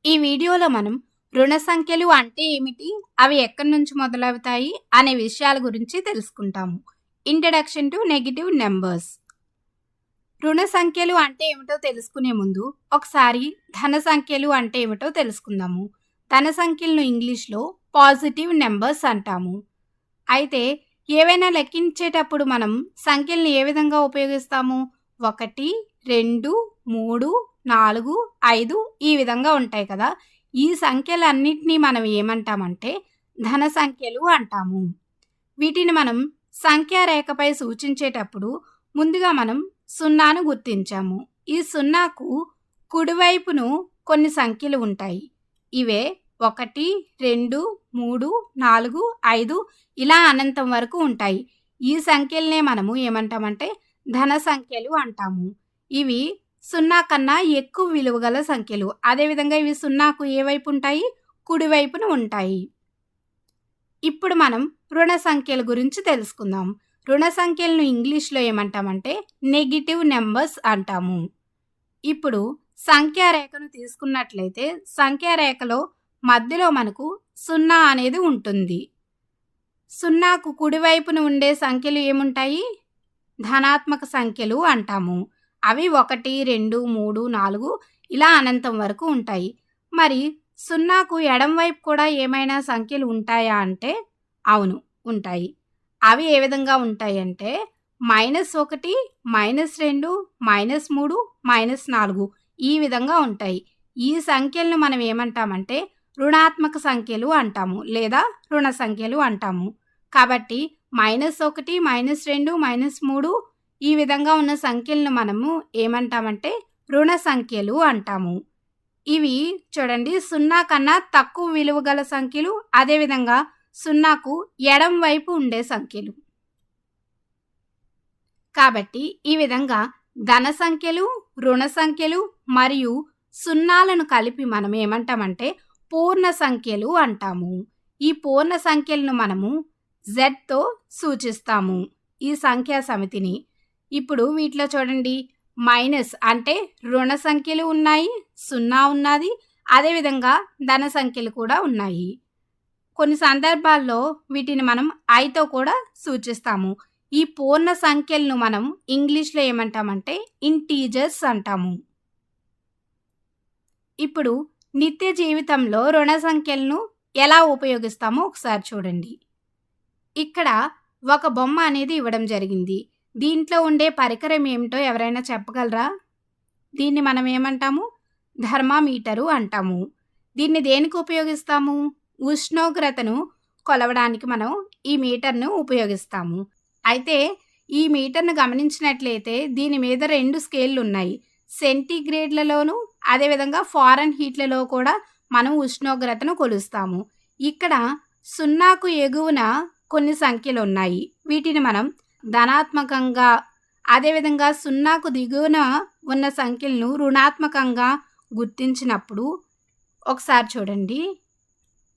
ఈ వీడియోలో మనం రుణ సంఖ్యలు అంటే ఏమిటి, అవి ఎక్కడి నుంచి మొదలవుతాయి అనే విషయాల గురించి తెలుసుకుంటాము. Introduction to negative numbers. రుణ సంఖ్యలు అంటే ఏమిటో తెలుసుకునే ముందు ఒకసారి ధన సంఖ్యలు అంటే ఏమిటో తెలుసుకుందాము. ధన సంఖ్యలను ఇంగ్లీష్లో పాజిటివ్ నెంబర్స్ అంటాము. అయితే ఏవైనా లెక్కించేటప్పుడు మనం సంఖ్యల్ని ఏ విధంగా ఉపయోగిస్తాము? 1, 2, 3, 4, 5 ఈ విధంగా ఉంటాయి కదా. ఈ సంఖ్యలన్నిటినీ మనం ఏమంటామంటే ధన సంఖ్యలు అంటాము. వీటిని మనం సంఖ్యారేఖపై సూచించేటప్పుడు ముందుగా మనం సున్నాను గుర్తించాము. ఈ సున్నాకు కుడివైపును కొన్ని సంఖ్యలు ఉంటాయి. ఇవే 1, 2, 3, 4, 5 ఇలా అనంతం వరకు ఉంటాయి. ఈ సంఖ్యలనే మనము ఏమంటామంటే ధన సంఖ్యలు అంటాము. ఇవి సున్నా కన్నా ఎక్కువ విలువ గల సంఖ్యలు. అదేవిధంగా ఇవి సున్నాకు ఏ వైపు ఉంటాయి? కుడివైపున ఉంటాయి. ఇప్పుడు మనం రుణ సంఖ్యల గురించి తెలుసుకుందాం. రుణ సంఖ్యలను ఇంగ్లీష్లో ఏమంటామంటే నెగిటివ్ నెంబర్స్ అంటాము. ఇప్పుడు సంఖ్యారేఖను తీసుకున్నట్లయితే సంఖ్యారేఖలో మధ్యలో మనకు సున్నా అనేది ఉంటుంది. సున్నాకు కుడివైపున ఉండే సంఖ్యలు ఏముంటాయి? ధనాత్మక సంఖ్యలు అంటాము. అవి 1, 2, 3, 4 ఇలా అనంతం వరకు ఉంటాయి. మరి సున్నాకు ఎడం వైపు కూడా ఏమైనా సంఖ్యలు ఉంటాయా అంటే అవును, ఉంటాయి. అవి ఏ విధంగా ఉంటాయి అంటే -1, -2, -3, -4 ఈ విధంగా ఉంటాయి. ఈ సంఖ్యలను మనం ఏమంటామంటే రుణాత్మక సంఖ్యలు అంటాము లేదా రుణ సంఖ్యలు అంటాము. కాబట్టి -1, -2, -3 ఈ విధంగా ఉన్న సంఖ్యలను మనము ఏమంటామంటే రుణ సంఖ్యలు అంటాము. ఇవి చూడండి, సున్నా కన్నా తక్కువ విలువ గల సంఖ్యలు, అదేవిధంగా సున్నాకు ఎడం వైపు ఉండే సంఖ్యలు. కాబట్టి ఈ విధంగా ధన సంఖ్యలు, రుణ సంఖ్యలు మరియు సున్నాలను కలిపి మనం ఏమంటామంటే పూర్ణ సంఖ్యలు అంటాము. ఈ పూర్ణ సంఖ్యలను మనము జెడ్తో సూచిస్తాము ఈ సంఖ్యా సమితిని. ఇప్పుడు వీటిలో చూడండి, మైనస్ అంటే రుణ సంఖ్యలు ఉన్నాయి, సున్నా ఉన్నది, అదేవిధంగా ధన సంఖ్యలు కూడా ఉన్నాయి. కొన్ని సందర్భాల్లో వీటిని మనం ఐతో కూడా సూచిస్తాము. ఈ పూర్ణ సంఖ్యలను మనం ఇంగ్లీష్లో ఏమంటామంటే ఇంటీజర్స్ అంటాము. ఇప్పుడు నిత్య జీవితంలో రుణ సంఖ్యలను ఎలా ఉపయోగిస్తామో ఒకసారి చూడండి. ఇక్కడ ఒక బొమ్మ అనేది ఇవ్వడం జరిగింది. దీంట్లో ఉండే పరికరం ఏమిటో ఎవరైనా చెప్పగలరా? దీన్ని మనం ఏమంటాము? థర్మామీటరు అంటాము. దీన్ని దేనికి ఉపయోగిస్తాము? ఉష్ణోగ్రతను కొలవడానికి మనం ఈ మీటర్ను ఉపయోగిస్తాము. అయితే ఈ మీటర్ను గమనించినట్లయితే దీని మీద 2 స్కేళ్ళు ఉన్నాయి. సెంటీగ్రేడ్లలోను అదేవిధంగా ఫారెన్ హీట్లలో కూడా మనం ఉష్ణోగ్రతను కొలుస్తాము. ఇక్కడ సున్నాకు ఎగువన కొన్ని సంఖ్యలు ఉన్నాయి. వీటిని మనం ధనాత్మకంగా, అదేవిధంగా సున్నాకు దిగువన ఉన్న సంఖ్యలను రుణాత్మకంగా గుర్తించినప్పుడు ఒకసారి చూడండి,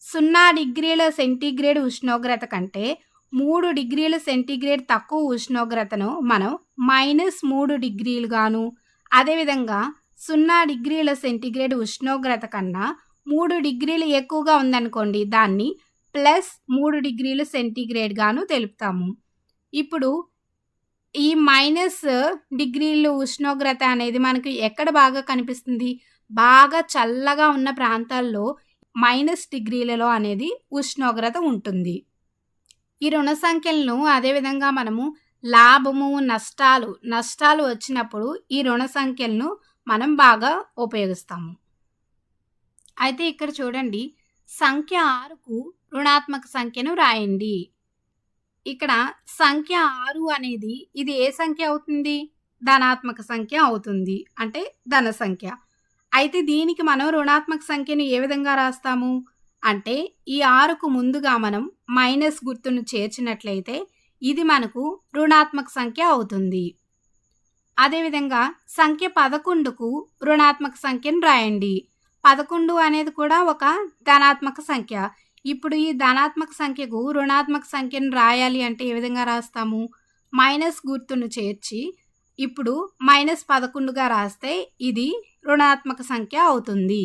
0 డిగ్రీల సెంటీగ్రేడ్ ఉష్ణోగ్రత కంటే 3 డిగ్రీల సెంటీగ్రేడ్ తక్కువ ఉష్ణోగ్రతను మనం -3 డిగ్రీలుగాను, అదేవిధంగా 0 డిగ్రీల సెంటీగ్రేడ్ ఉష్ణోగ్రత కన్నా 3 డిగ్రీలు ఎక్కువగా ఉందనుకోండి, దాన్ని +3 డిగ్రీల సెంటీగ్రేడ్ గాను తెలుపుతాము. ఇప్పుడు ఈ -డిగ్రీలు ఉష్ణోగ్రత అనేది మనకు ఎక్కడ బాగా కనిపిస్తుంది? బాగా చల్లగా ఉన్న ప్రాంతాల్లో -డిగ్రీలలో అనేది ఉష్ణోగ్రత ఉంటుంది. ఈ రుణ సంఖ్యలను అదేవిధంగా మనము లాభము, నష్టాలు వచ్చినప్పుడు ఈ రుణ సంఖ్యలను మనం బాగా ఉపయోగిస్తాము. అయితే ఇక్కడ చూడండి, సంఖ్య 6కు రుణాత్మక సంఖ్యను రాయండి. ఇక్కడ సంఖ్య 6 అనేది ఇది ఏ సంఖ్య అవుతుంది? ధనాత్మక సంఖ్య అవుతుంది, అంటే ధన సంఖ్య. అయితే దీనికి మనం రుణాత్మక సంఖ్యను ఏ విధంగా రాస్తాము అంటే ఈ 6కు ముందుగా మనం మైనస్ గుర్తును చేర్చినట్లయితే ఇది మనకు రుణాత్మక సంఖ్య అవుతుంది. అదేవిధంగా సంఖ్య 11కు రుణాత్మక సంఖ్యను రాయండి. 11 అనేది కూడా ఒక ధనాత్మక సంఖ్య. ఇప్పుడు ఈ ధనాత్మక సంఖ్యకు రుణాత్మక సంఖ్యను రాయాలి అంటే ఏ విధంగా రాస్తాము? మైనస్ గుర్తును చేర్చి ఇప్పుడు -11గా రాస్తే ఇది రుణాత్మక సంఖ్య అవుతుంది.